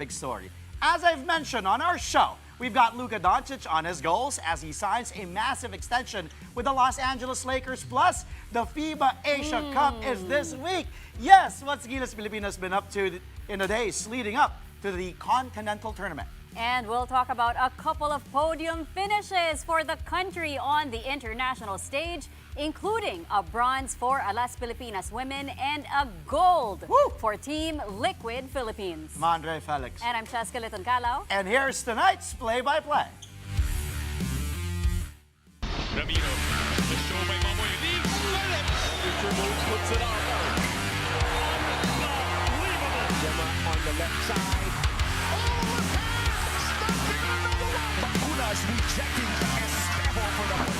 big story. As I've mentioned on our show, we've got Luka Donic on his goals as he signs a massive extension with the Los Angeles Lakers. Plus, the FIBA Asia Cup is this week. Yes, what's Gilas Pilipinas been up to in the days leading up to the Continental Tournament? And we'll talk about a couple of podium finishes for the country on the international stage, including a bronze for Alas Pilipinas women and a gold for Team Liquid Philippines. I'm Andre Felix. And I'm Cheska Liton-Calao. And here's tonight's play-by-play. Ramiro, the show by Mamoy leaves, let it! Dribbles, puts it up. Unbelievable! Gemma on the left side. Oh, the pass! Stopping another one! Bacunas rejecting Esteban for the win.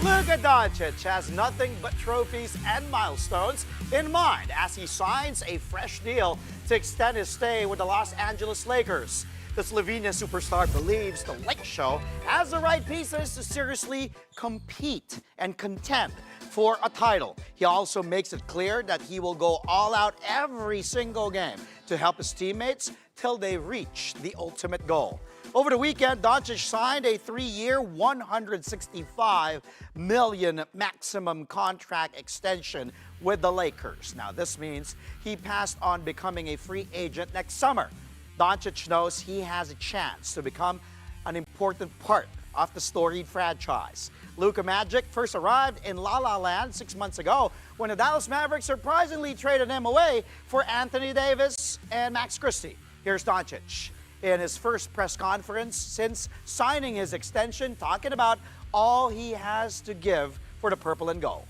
Luka Donic has nothing but trophies and milestones in mind as he signs a fresh deal to extend his stay with the Los Angeles Lakers. The Slovenian superstar believes the Lake Show has the right pieces to seriously compete and contend for a title. He also makes it clear that he will go all out every single game to help his teammates till they reach the ultimate goal. Over the weekend, Donic signed a 3-year, $165 million maximum contract extension with the Lakers. Now, this means he passed on becoming a free agent next summer. Donic knows he has a chance to become an important part of the storied franchise. Luka Magic first arrived in La La Land 6 months ago when the Dallas Mavericks surprisingly traded him away for Anthony Davis and Max Christie. Here's Donic in his first press conference since signing his extension, talking about all he has to give for the purple and gold.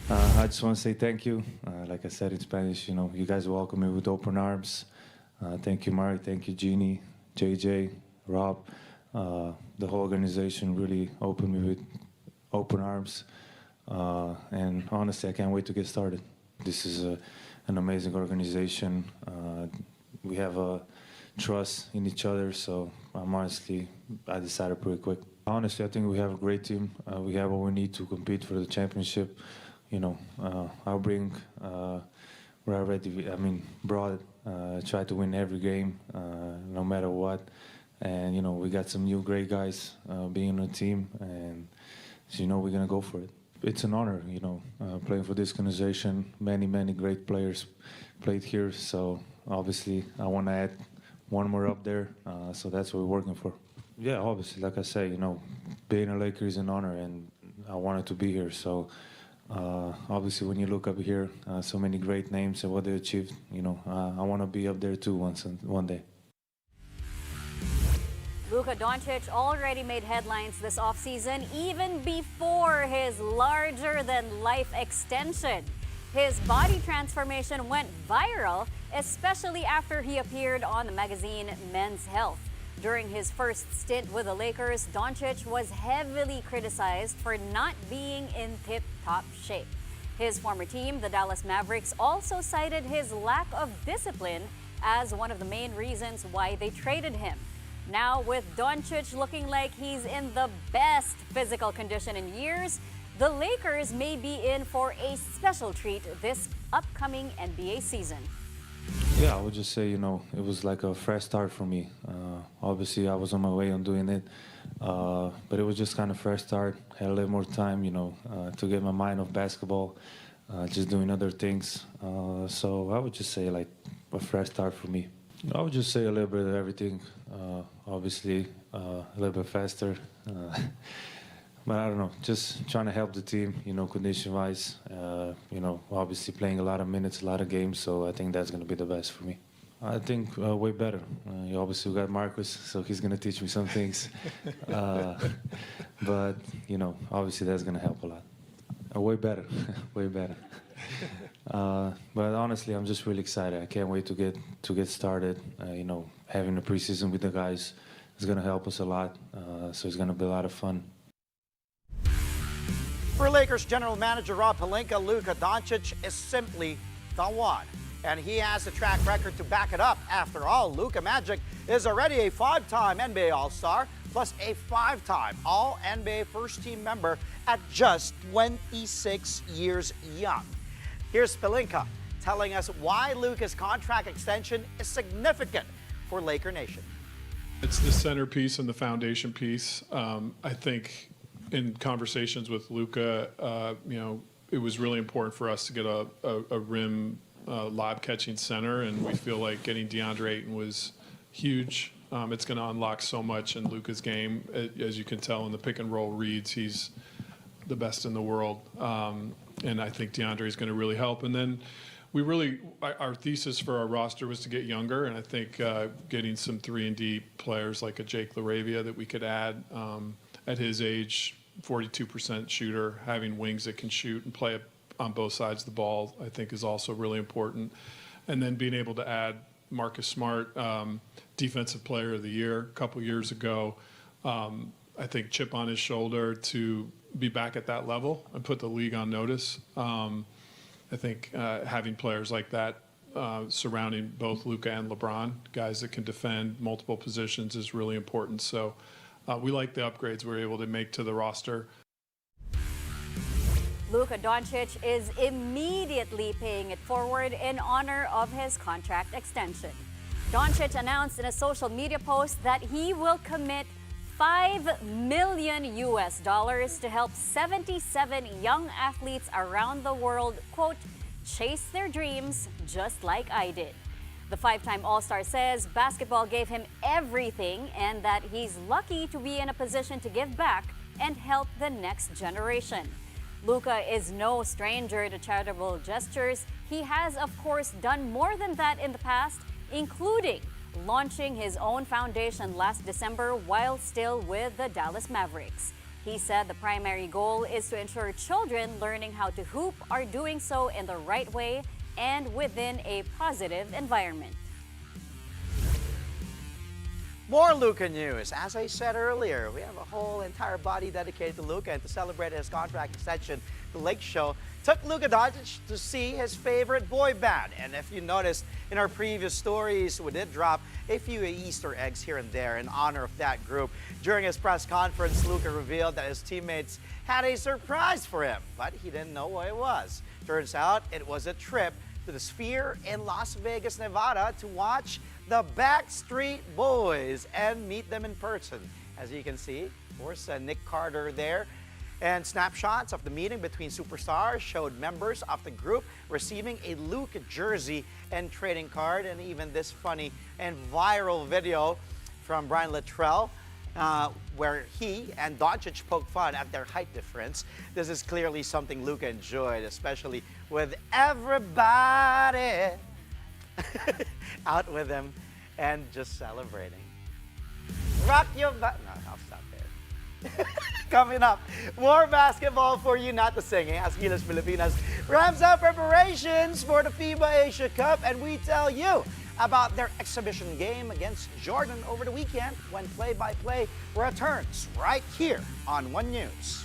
I just want to say thank you. Like I said in Spanish, you guys welcome me with open arms. Thank you, Mari. Thank you, Jeannie, JJ, Rob. The whole organization really opened me with open arms. And honestly, I can't wait to get started. This is an amazing organization. We have a trust in each other, so I decided pretty quick. Honestly, I think we have a great team. We have what we need to compete for the championship. I'll bring we're already, brought, try to win every game, no matter what. And, we got some new great guys being on the team, and so, we're going to go for it. It's an honor, playing for this organization. Many, many great players played here, so obviously I want to add one more up there, so that's what we're working for. Yeah, obviously, like I say, being a Laker is an honor, and I wanted to be here. So obviously, when you look up here, so many great names and what they achieved, I want to be up there too one day. Luka Donic already made headlines this offseason, even before his larger-than-life extension. His body transformation went viral, especially after he appeared on the magazine Men's Health. During his first stint with the Lakers, Donic was heavily criticized for not being in tip-top shape. His former team, the Dallas Mavericks, also cited his lack of discipline as one of the main reasons why they traded him. Now, with Donic looking like he's in the best physical condition in years, the Lakers may be in for a special treat this upcoming NBA season. Yeah, I would just say, it was like a fresh start for me. Obviously, I was on my way on doing it, but it was just kind of fresh start. Had a little more time, to get my mind off basketball, just doing other things. So I would just say like a fresh start for me. I would just say a little bit of everything. Obviously, a little bit faster. But I don't know, just trying to help the team, condition-wise. Obviously playing a lot of minutes, a lot of games, so I think that's going to be the best for me. I think way better. Obviously we got Marcus, so he's going to teach me some things. But, obviously that's going to help a lot. Way better, way better. But honestly, I'm just really excited. I can't wait to get started. Having a preseason with the guys is going to help us a lot, so it's going to be a lot of fun. For Lakers general manager Rob Pelinka, Luka Donic is simply the one. And he has the track record to back it up. After all, Luka Magic is already a 5-time NBA All-Star, plus a 5-time All-NBA first-team member at just 26 years young. Here's Pelinka telling us why Luka's contract extension is significant for Laker Nation. It's the centerpiece and the foundation piece. I think in conversations with Luka, it was really important for us to get a rim lob catching center, and we feel like getting DeAndre Ayton was huge. It's going to unlock so much in Luka's game. As you can tell in the pick and roll reads, he's the best in the world. And I think DeAndre is going to really help. And then our thesis for our roster was to get younger, and I think getting some 3-and-D players like a Jake LaRavia that we could add at his age, 42% shooter, having wings that can shoot and play on both sides of the ball, I think is also really important. And then being able to add Marcus Smart, Defensive Player of the Year a couple years ago, I think chip on his shoulder to be back at that level and put the league on notice. I think having players like that surrounding both Luka and LeBron, guys that can defend multiple positions, is really important. So we like the upgrades we're able to make to the roster. Luka Donic is immediately paying it forward in honor of his contract extension. Donic announced in a social media post that he will commit $5 million to help 77 young athletes around the world, quote, chase their dreams just like I did. The 5-time All-Star says basketball gave him everything and that he's lucky to be in a position to give back and help the next generation. Luka is no stranger to charitable gestures. He has, of course, done more than that in the past, including launching his own foundation last December while still with the Dallas Mavericks. He said the primary goal is to ensure children learning how to hoop are doing so in the right way and within a positive environment. More Luka news. As I said earlier, we have a whole entire body dedicated to Luka, and to celebrate his contract extension, the Lake Show took Luka Donic to see his favorite boy band. And if you noticed in our previous stories, we did drop a few Easter eggs here and there in honor of that group. During his press conference, Luka revealed that his teammates had a surprise for him, but he didn't know what it was. Turns out it was a trip to the Sphere in Las Vegas, Nevada to watch the Backstreet Boys and meet them in person. As you can see, of course, Nick Carter there. And snapshots of the meeting between superstars showed members of the group receiving a Luka jersey and trading card, and even this funny and viral video from Brian Littrell where he and Doncic poke fun at their height difference. This is clearly something Luka enjoyed, especially with everybody out with him and just celebrating. Rock your butt. No, I'll stop there. Coming up, more basketball for you, not the singing, as Gilas Pilipinas ramps up preparations for the FIBA Asia Cup, and we tell you about their exhibition game against Jordan over the weekend when play-by-play returns right here on One News.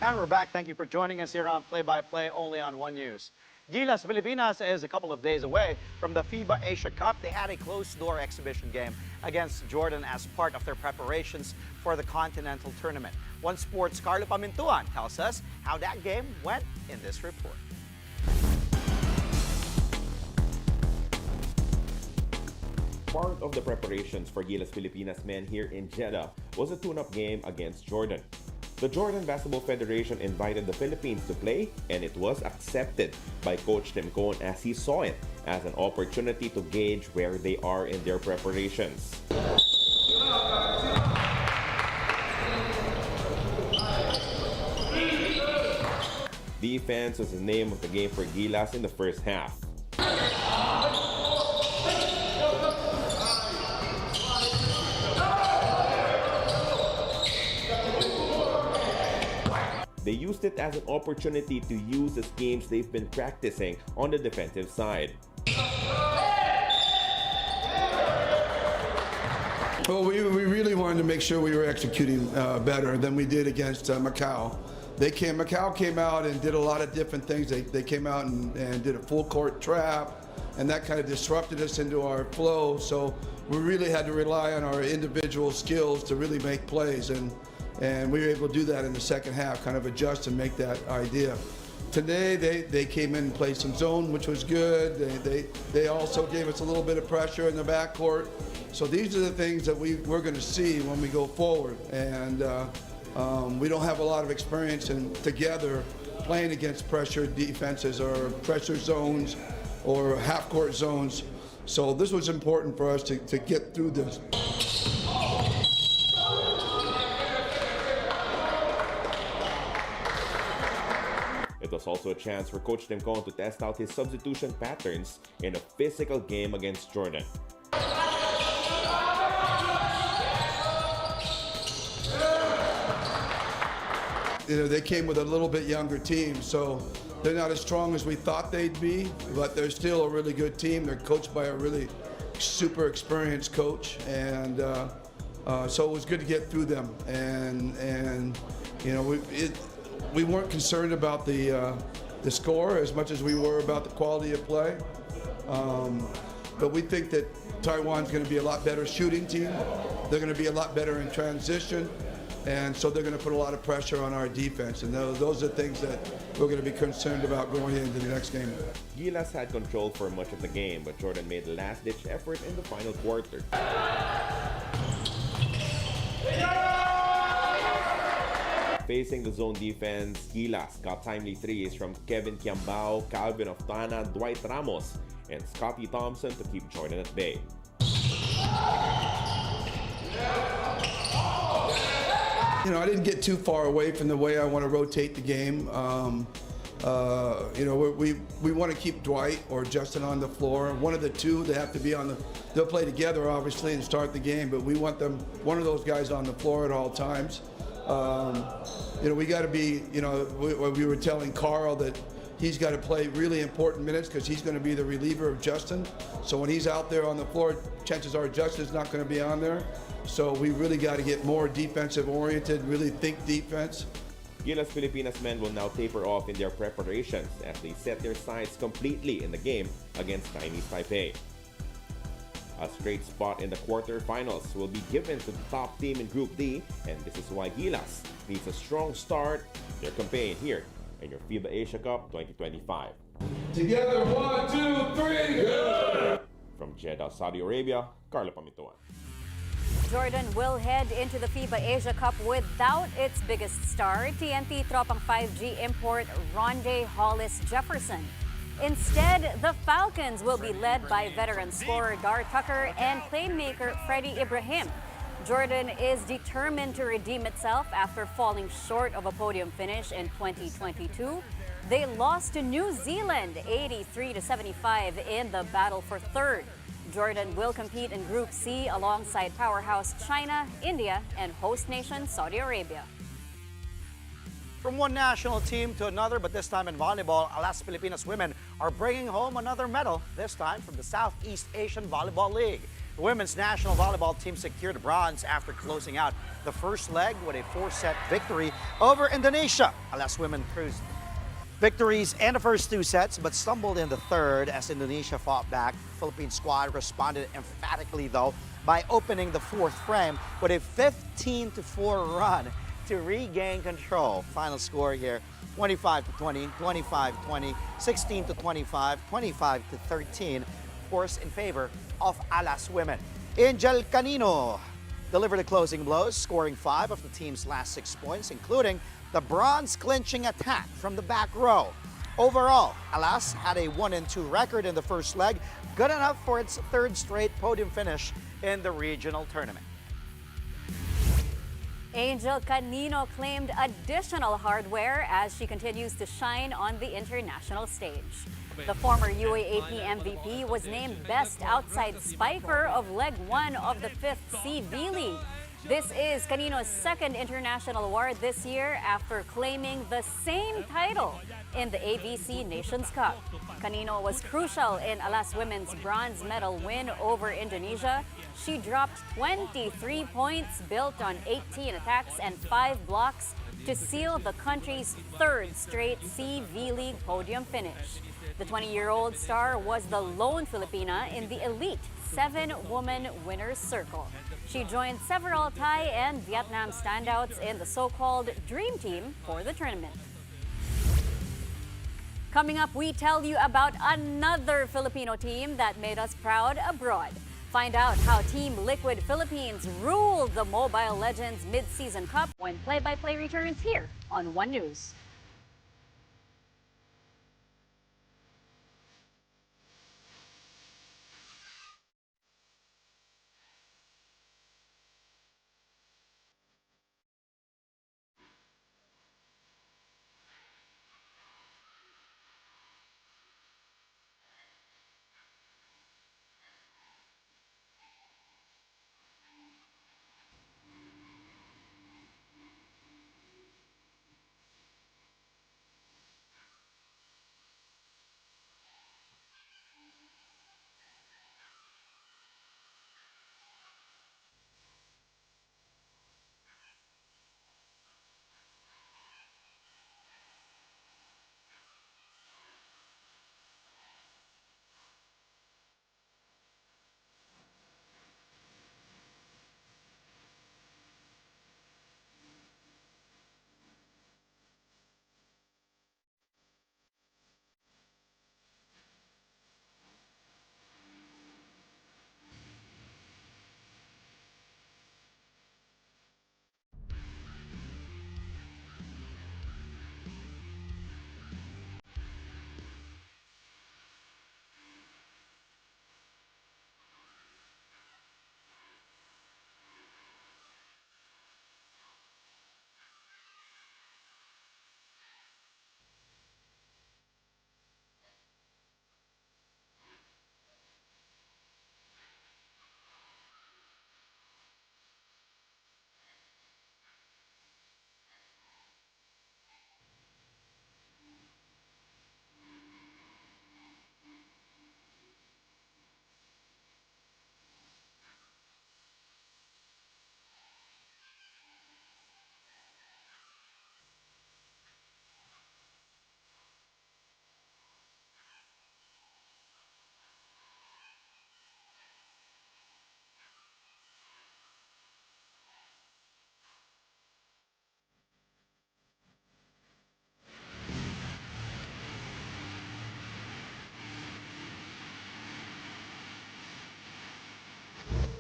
And we're back. Thank you for joining us here on Play by Play, only on One News. Gilas Filipinas is a couple of days away from the FIBA Asia Cup. They had a closed-door exhibition game against Jordan as part of their preparations for the Continental Tournament. One Sports' Carlo Pamintuan tells us how that game went in this report. Part of the preparations for Gilas Filipinas men here in Jeddah was a tune-up game against Jordan. The Jordan Basketball Federation invited the Philippines to play, and it was accepted by Coach Tim Cohn as he saw it as an opportunity to gauge where they are in their preparations. Defense was the name of the game for Gilas in the first half. They used it as an opportunity to use the schemes they've been practicing on the defensive side. Well, we really wanted to make sure we were executing better than we did against Macau. Macau came out and did a lot of different things. They came out and did a full court trap, and that kind of disrupted us into our flow. So we really had to rely on our individual skills to really make plays. And we were able to do that in the second half, kind of adjust and make that idea. Today, they came in and played some zone, which was good. They also gave us a little bit of pressure in the backcourt. So these are the things that we're going to see when we go forward. And we don't have a lot of experience together playing against pressure defenses or pressure zones or half-court zones. So this was important for us to get through this. It was also a chance for Coach Tim Cohn to test out his substitution patterns in a physical game against Jordan. You know, they came with a little bit younger team, so they're not as strong as we thought they'd be, but they're still a really good team. They're coached by a really super experienced coach, and so it was good to get through them. And you know, we weren't concerned about the score as much as we were about the quality of play. But we think that Taiwan's going to be a lot better shooting team. They're going to be a lot better in transition. And so they're going to put a lot of pressure on our defense. And those are things that we're going to be concerned about going into the next game. Gilas had control for much of the game, but Jordan made a last-ditch effort in the final quarter. Facing the zone defense, Gilas got timely threes from Kevin Kiambao, Calvin Oftana, Dwight Ramos, and Scotty Thompson to keep Jordan at bay. You know, I didn't get too far away from the way I want to rotate the game. You know, we want to keep Dwight or Justin on the floor. One of the two, they have to be on the. They'll play together, obviously, and start the game. But we want them, one of those guys, on the floor at all times. You know, we got to be. You know, we were telling Carl that he's got to play really important minutes because he's going to be the reliever of Justin. So when he's out there on the floor, chances are Justin's not going to be on there. So we really got to get more defensive oriented, really think defense. Gilas Filipinas men will now taper off in their preparations as they set their sights completely in the game against Chinese Taipei. A straight spot in the quarterfinals will be given to the top team in Group D, and this is why Gilas needs a strong start to their campaign here in your FIBA Asia Cup 2025. Together, 1, 2, 3, go! From Jeddah, Saudi Arabia, Carlo Pamintuan. Jordan will head into the FIBA Asia Cup without its biggest star, TNT Tropang 5G import Rondé Hollis Jefferson. Instead, the Falcons will be led by veteran scorer Dar Tucker and playmaker Freddie Ibrahim. Jordan is determined to redeem itself after falling short of a podium finish in 2022. They lost to New Zealand 83-75 in the battle for third. Jordan will compete in Group C alongside powerhouse China, India, and host nation Saudi Arabia. From one national team to another, but this time in volleyball, Las Filipinas women are bringing home another medal, this time from the Southeast Asian Volleyball League. The women's national volleyball team secured bronze after closing out the first leg with a 4-set victory over Indonesia. Alas, women cruised victories in the first 2 sets but stumbled in the third as Indonesia fought back. The Philippine squad responded emphatically, though, by opening the fourth frame with a 15-4 run to regain control. Final score here, 25-20, 25-20, 16-25, 25-13, of course, in favor of Alas women. Angel Canino delivered the closing blows, scoring 5 of the team's last 6 points, including the bronze-clinching attack from the back row. Overall, Alas had a 1-2 record in the first leg, good enough for its 3rd straight podium finish in the regional tournament. Angel Canino claimed additional hardware as she continues to shine on the international stage. The former UAAP MVP was named Best Outside Spiker of Leg 1 of the 5th CV League. This is Canino's 2nd international award this year after claiming the same title in the ABC Nations Cup. Canino was crucial in Alas women's bronze medal win over Indonesia. She dropped 23 points built on 18 attacks and 5 blocks to seal the country's 3rd straight CV League podium finish. The 20-year-old star was the lone Filipina in the elite 7-woman winners circle. She joined several Thai and Vietnam standouts in the so-called Dream Team for the tournament. Coming up, we tell you about another Filipino team that made us proud abroad. Find out how Team Liquid Philippines ruled the Mobile Legends Mid-Season Cup when play-by-play returns here on One News.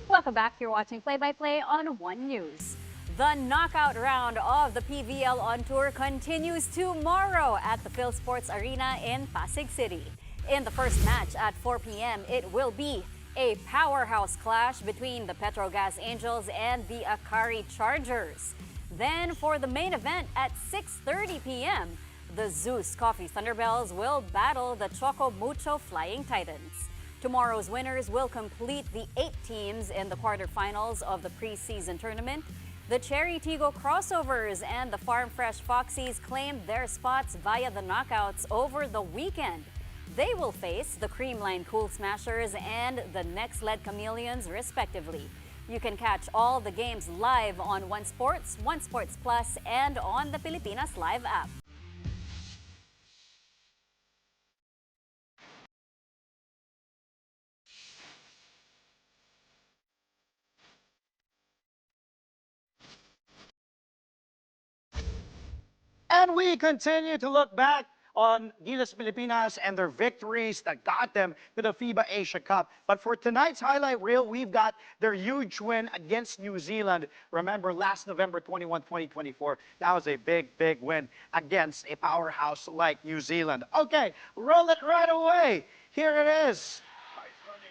Welcome back. You're watching Play-by-Play on One News. The knockout round of the PVL on Tour continues tomorrow at the Phil Sports Arena in Pasig City. In the first match at 4 p.m., it will be a powerhouse clash between the Petrogas Angels and the Akari Chargers. Then for the main event at 6:30 p.m., the Zeus Coffee Thunderbells will battle the Choco Mucho Flying Titans. Tomorrow's winners will complete the 8 teams in the quarterfinals of the preseason tournament. The Cherry Tigo Crossovers and the Farm Fresh Foxies claimed their spots via the knockouts over the weekend. They will face the Creamline Cool Smashers and the Next Led Chameleons, respectively. You can catch all the games live on One Sports, One Sports Plus, and on the Pilipinas Live app. And we continue to look back on Gilas Pilipinas and their victories that got them to the FIBA Asia Cup. But for tonight's highlight reel, we've got their huge win against New Zealand. Remember, last November 21, 2024, that was a big, big win against a powerhouse like New Zealand. Okay, roll it right away. Here it is.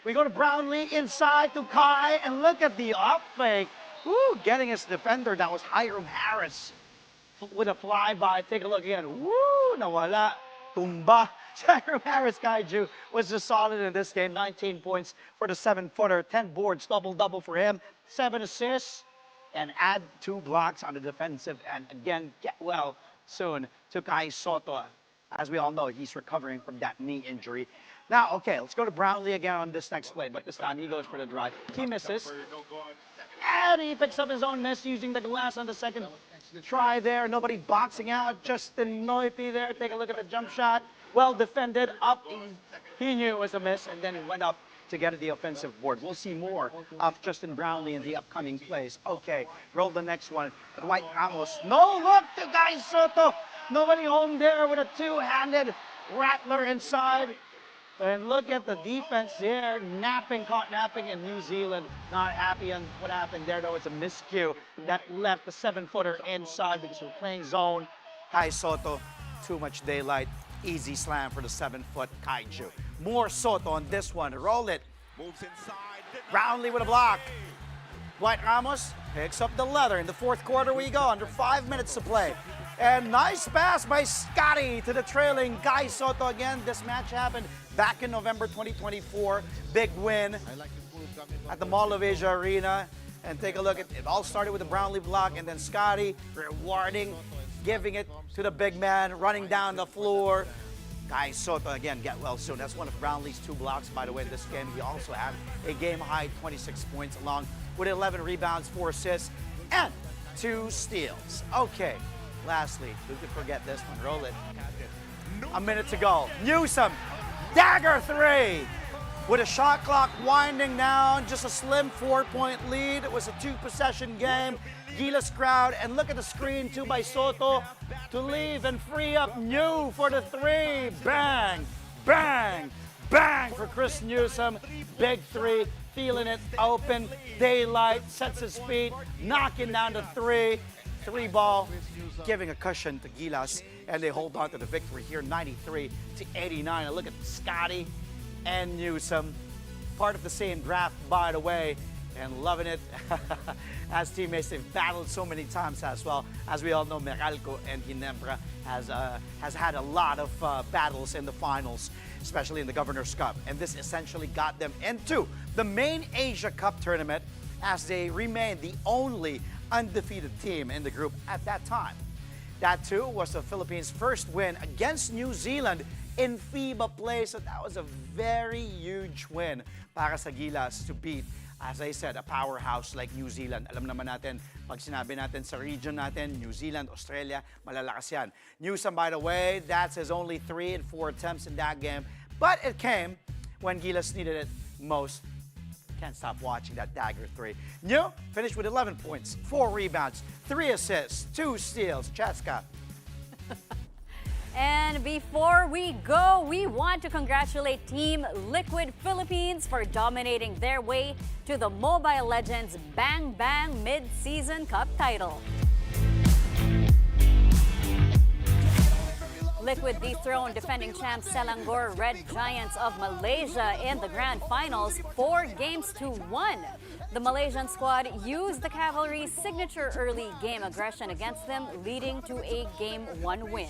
We go to Brownlee inside to Kai, and look at the up fake. Woo, getting his defender. That was Hiram Harris with a flyby. Take a look again. Woo, nawala. Tumba. Hiram Harris Kaiju was just solid in this game. 19 points for the 7-footer, 10 boards, double-double for him, 7 assists, and add 2 blocks on the defensive end. Again, get well soon to Kai Soto. As we all know, he's recovering from that knee injury. Now, okay, let's go to Brownlee again on this next play. But this time he goes for the drive. He misses. And he picks up his own miss using the glass on the second try there. Nobody boxing out. Justin Noipi there. Take a look at the jump shot. Well defended. Up. He knew it was a miss, and then he went up to get the offensive board. We'll see more of Justin Brownlee in the upcoming plays. Okay, roll the next one. Dwight Ramos. No look to Guy Soto. Nobody home there with a two-handed rattler inside. And look at the defense there, caught napping in New Zealand. Not happy on what happened there, though. It's a miscue that left the 7-footer inside because we're playing zone. Kai Soto, too much daylight. Easy slam for the 7-foot Kaiju. More Soto on this one. Roll it. Moves inside. Brownlee with a block. Dwight Ramos picks up the leather. In the fourth quarter we go, under 5 minutes to play. And nice pass by Scotty to the trailing Guy Soto again. This match happened back in November 2024. Big win at the Mall of Asia Arena. And take a look at it. All started with the Brownlee block, and then Scotty rewarding, giving it to the big man, running down the floor. Guy Soto, again, get well soon. That's one of Brownlee's 2 blocks, by the way, in this game. He also had a game-high 26 points, along with 11 rebounds, 4 assists, and 2 steals. Okay, lastly, who could forget this one? Roll it. A minute to go. Newsom, dagger 3. With a shot clock winding down, just a slim 4-point lead. It was a 2-possession game. Gilas crowd, and look at the screen, 2 by Soto to leave and free up New for the 3. Bang, bang, bang for Chris Newsom. Big 3, feeling it open. Daylight, sets his feet, knocking down the 3. 3-ball, giving a cushion to Gilas, and they hold on to the victory here, 93-89. And look at Scotty and Newsom, part of the same draft, by the way, and loving it as teammates. They've battled so many times as well. As we all know, Meralco and Ginebra has had a lot of battles in the finals, especially in the Governor's Cup. And this essentially got them into the main Asia Cup tournament, as they remain the only undefeated team in the group at that time. That too was the Philippines' first win against New Zealand in FIBA play. So that was a very huge win para sa Gilas to beat, as I said, a powerhouse like New Zealand. Alam naman natin, pag sinabi natin sa region natin, New Zealand, Australia, malalakas yan. Newsom, by the way, that's his only 3 and 4 attempts in that game. But it came when Gilas needed it most. Can't stop watching that dagger 3. New finished with 11 points, 4 rebounds, 3 assists, 2 steals. Cheska. And before we go, we want to congratulate Team Liquid Philippines for dominating their way to the Mobile Legends Bang Bang Mid-Season Cup title. Liquid dethroned defending champs Selangor Red Giants of Malaysia in the grand finals 4-1. The Malaysian squad used the Cavalry's signature early game aggression against them, leading to a Game 1 win.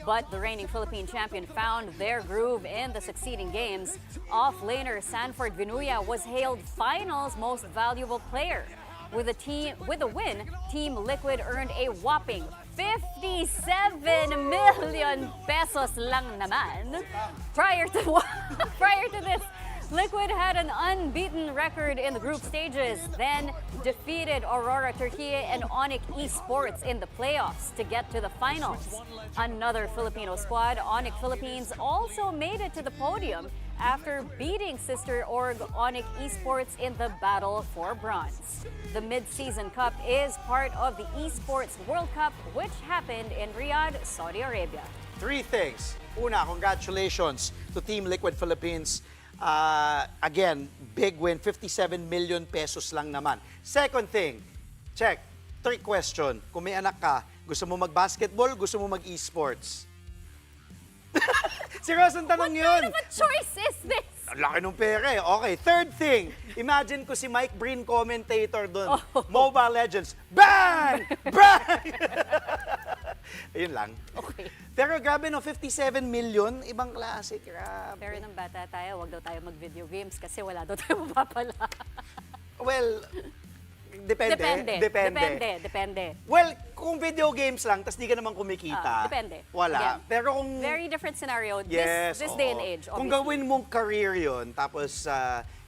But the reigning Philippine champion found their groove in the succeeding games. Off-laner Sanford Vinuya was hailed finals most valuable player. With the win, Team Liquid earned a whopping 57 million pesos lang naman. Prior to this, Liquid had an unbeaten record in the group stages, then defeated Aurora Turquía and Onyx Esports in the playoffs to get to the finals. Another Filipino squad, Onyx Philippines, also made it to the podium after beating sister org Onyx Esports in the battle for bronze. The Mid-Season Cup is part of the Esports World Cup, which happened in Riyadh, Saudi Arabia. 3 things. Una, congratulations to Team Liquid Philippines. Again, big win, 57 million pesos lang naman. Second thing, check, trick question. Kung may anak ka, gusto mo mag-basketball, gusto mo mag-esports? Seryoso tanong yun. What kind of a choice is this? Ang laki ng pera eh. Okay, third thing. Imagine ko si Mike Breen commentator doon. Oh. Mobile Legends. Bang! Bang! Ayun lang. Okay. Pero grabe no, 57 million. Ibang klase. Grabe. Pero nung bata tayo, wag daw tayo mag-video games kasi wala daw tayo mapapala. Well, depende. Depende. Well, kung video games lang, tas di ka naman kumikita. Depende. Wala. Again, Pero kung... Very different scenario Yes, this day and oo. age, Kung obviously. gawin mong career yun, tapos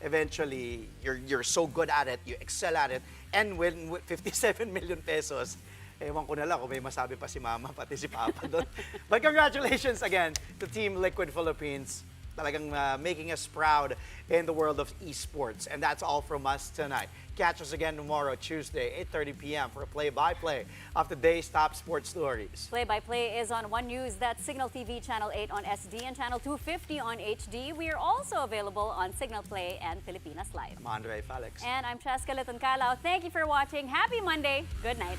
eventually, you're so good at it, you excel at it, and win 57 million pesos, ewan ko na lang kung may masabi pa si Mama, pati si Papa doon. But congratulations again to Team Liquid Philippines. Talagang making us proud in the world of esports. And that's all from us tonight. Catch us again tomorrow, Tuesday, 8:30 p.m. for a play-by-play of the day's top sports stories. Play-by-play is on One News, that's Signal TV Channel 8 on SD and Channel 250 on HD. We are also available on Signal Play and Pilipinas Live. I'm Andre Felix. And I'm Cheska Litoncalao. Thank you for watching. Happy Monday. Good night.